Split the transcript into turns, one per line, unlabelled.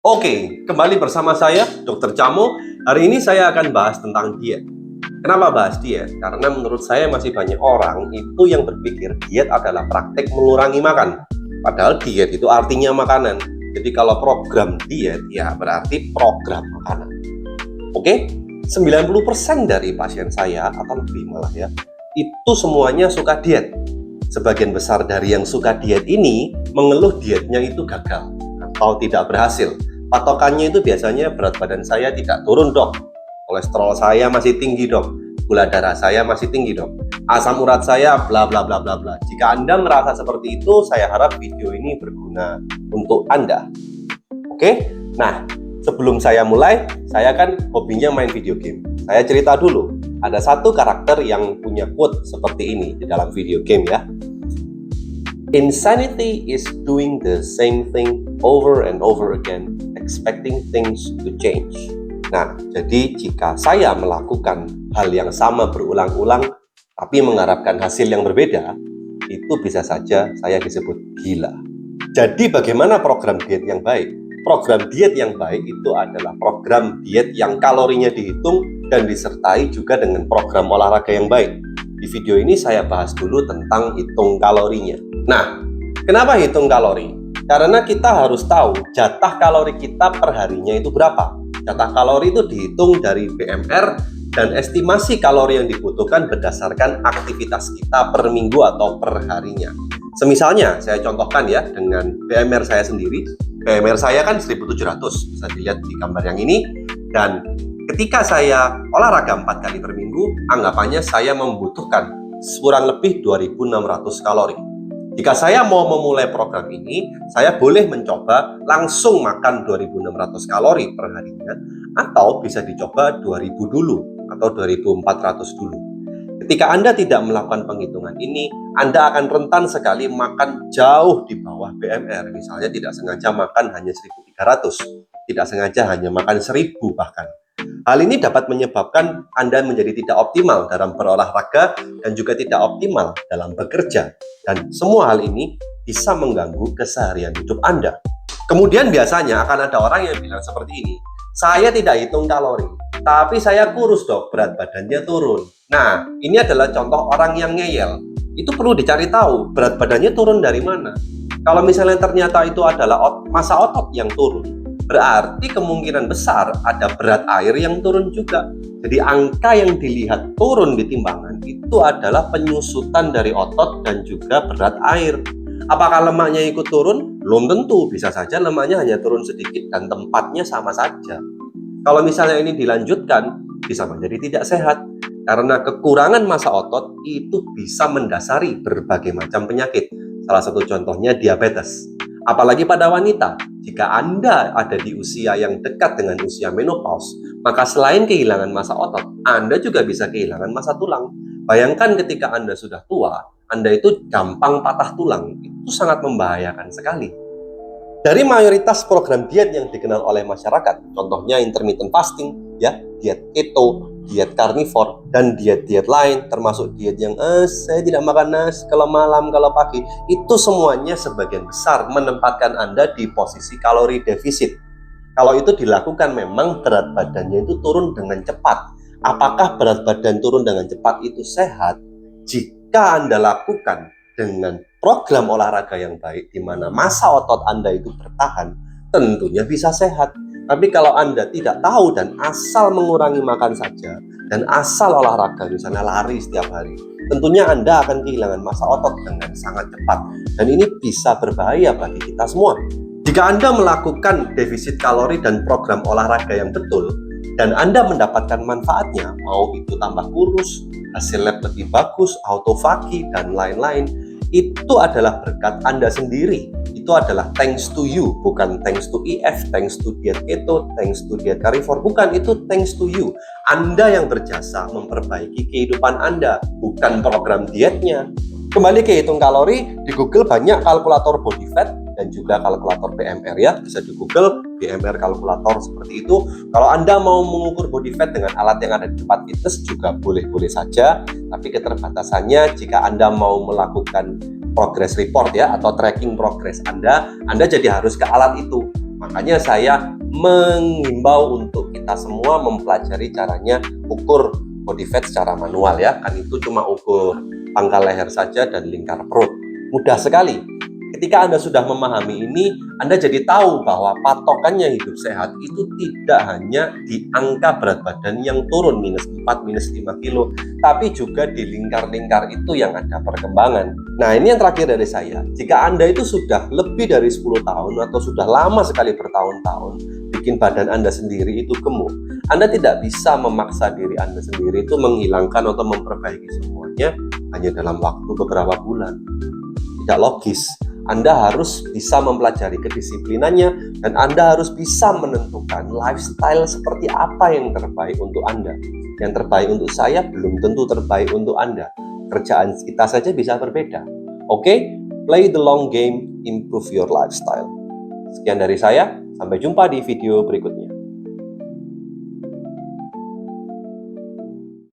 Oke, kembali bersama saya, Dr. Camo. Hari ini saya akan bahas tentang diet. Kenapa bahas diet? Karena menurut saya masih banyak orang itu yang berpikir diet adalah praktek mengurangi makan. Padahal diet itu artinya makanan. Jadi kalau program diet, ya berarti program makanan. Oke? 90% dari pasien saya, atau lebih malah ya, itu semuanya suka diet. Sebagian besar dari yang suka diet ini mengeluh dietnya itu gagal atau tidak berhasil. Patokannya itu biasanya berat badan saya tidak turun dok, kolesterol saya masih tinggi dok, gula darah saya masih tinggi dok, asam urat saya bla bla bla bla bla. Jika Anda merasa seperti itu, saya harap video ini berguna untuk Anda. Oke? Nah, sebelum saya mulai, saya kan hobinya main video game. Saya cerita dulu, ada satu karakter yang punya quote seperti ini di dalam video game ya. Insanity is doing the same thing over and over again, expecting things to change. Nah, jadi jika saya melakukan hal yang sama berulang-ulang, tapi mengharapkan hasil yang berbeda, itu bisa saja saya disebut gila. Jadi bagaimana program diet yang baik? Program diet yang baik itu adalah program diet yang kalorinya dihitung dan disertai juga dengan program olahraga yang baik. Di video ini saya bahas dulu tentang hitung kalorinya. Nah, kenapa hitung kalori? Karena kita harus tahu jatah kalori kita per harinya itu berapa. Jatah kalori itu dihitung dari BMR dan estimasi kalori yang dibutuhkan berdasarkan aktivitas kita per minggu atau per harinya. Semisalnya, saya contohkan ya dengan BMR saya sendiri. BMR saya kan 1700, bisa dilihat di gambar yang ini. Dan ketika saya olahraga 4 kali per minggu, anggapannya saya membutuhkan kurang lebih 2600 kalori. Jika saya mau memulai program ini, saya boleh mencoba langsung makan 2600 kalori per harinya, atau bisa dicoba 2000 dulu, atau 2400 dulu. Ketika Anda tidak melakukan penghitungan ini, Anda akan rentan sekali makan jauh di bawah BMR. Misalnya tidak sengaja makan hanya 1300, tidak sengaja hanya makan 1000 bahkan. Hal ini dapat menyebabkan Anda menjadi tidak optimal dalam berolahraga dan juga tidak optimal dalam bekerja. Dan semua hal ini bisa mengganggu keseharian hidup Anda. Kemudian biasanya akan ada orang yang bilang seperti ini, saya tidak hitung kalori, tapi saya kurus dok, berat badannya turun. Nah, ini adalah contoh orang yang ngeyel. Itu perlu dicari tahu, berat badannya turun dari mana. Kalau misalnya ternyata itu adalah massa otot yang turun, berarti kemungkinan besar ada berat air yang turun juga. Jadi angka yang dilihat turun di timbangan itu adalah penyusutan dari otot dan juga berat air. Apakah lemaknya ikut turun? Belum tentu, bisa saja lemaknya hanya turun sedikit dan tempatnya sama saja. Kalau misalnya ini dilanjutkan, bisa menjadi tidak sehat. Karena kekurangan massa otot itu bisa mendasari berbagai macam penyakit. Salah satu contohnya diabetes. Apalagi pada wanita, jika Anda ada di usia yang dekat dengan usia menopause, maka selain kehilangan massa otot, Anda juga bisa kehilangan massa tulang. Bayangkan ketika Anda sudah tua, Anda itu gampang patah tulang. Itu sangat membahayakan sekali. Dari mayoritas program diet yang dikenal oleh masyarakat, contohnya intermittent fasting, ya, diet keto, diet karnivor, dan diet-diet lain, termasuk diet yang saya tidak makan nasi kalau malam, kalau pagi, itu semuanya sebagian besar menempatkan Anda di posisi kalori defisit. Kalau itu dilakukan memang berat badannya itu turun dengan cepat. Apakah berat badan turun dengan cepat itu sehat? Jika Anda lakukan dengan program olahraga yang baik, di mana massa otot Anda itu bertahan, tentunya bisa sehat. Tapi kalau Anda tidak tahu dan asal mengurangi makan saja, dan asal olahraga, misalnya lari setiap hari, tentunya Anda akan kehilangan massa otot dengan sangat cepat. Dan ini bisa berbahaya bagi kita semua. Jika Anda melakukan defisit kalori dan program olahraga yang betul, dan Anda mendapatkan manfaatnya, mau itu tambah kurus, hasil lab lebih bagus, autofagi, dan lain-lain, itu adalah berkat Anda sendiri. Itu adalah thanks to you, bukan thanks to EF, thanks to diet keto, thanks to diet karnivor, bukan, itu thanks to you. Anda yang berjasa memperbaiki kehidupan Anda, bukan program dietnya. Kembali ke hitung kalori, di Google banyak kalkulator body fat dan juga kalkulator BMR ya, bisa di Google BMR kalkulator seperti itu. Kalau Anda mau mengukur body fat dengan alat yang ada di tempat fitness juga boleh-boleh saja, tapi keterbatasannya jika Anda mau melakukan progress report ya, atau tracking progress Anda jadi harus ke alat itu. Makanya saya mengimbau untuk kita semua mempelajari caranya ukur body fat secara manual ya. Kan itu cuma ukur pangkal leher saja dan lingkar perut. Mudah sekali. Ketika Anda sudah memahami ini, Anda jadi tahu bahwa patokannya hidup sehat itu tidak hanya di angka berat badan yang turun minus 4, minus 5 kilo, tapi juga di lingkar-lingkar itu yang ada perkembangan. Nah, ini yang terakhir dari saya. Jika Anda itu sudah lebih dari 10 tahun atau sudah lama sekali bertahun-tahun bikin badan Anda sendiri itu gemuk, Anda tidak bisa memaksa diri Anda sendiri itu menghilangkan atau memperbaiki semuanya hanya dalam waktu beberapa bulan. Tidak logis. Anda harus bisa mempelajari kedisiplinannya dan Anda harus bisa menentukan lifestyle seperti apa yang terbaik untuk Anda. Yang terbaik untuk saya belum tentu terbaik untuk Anda. Kerjaan kita saja bisa berbeda. Oke? Play the long game, improve your lifestyle. Sekian dari saya, sampai jumpa di video berikutnya.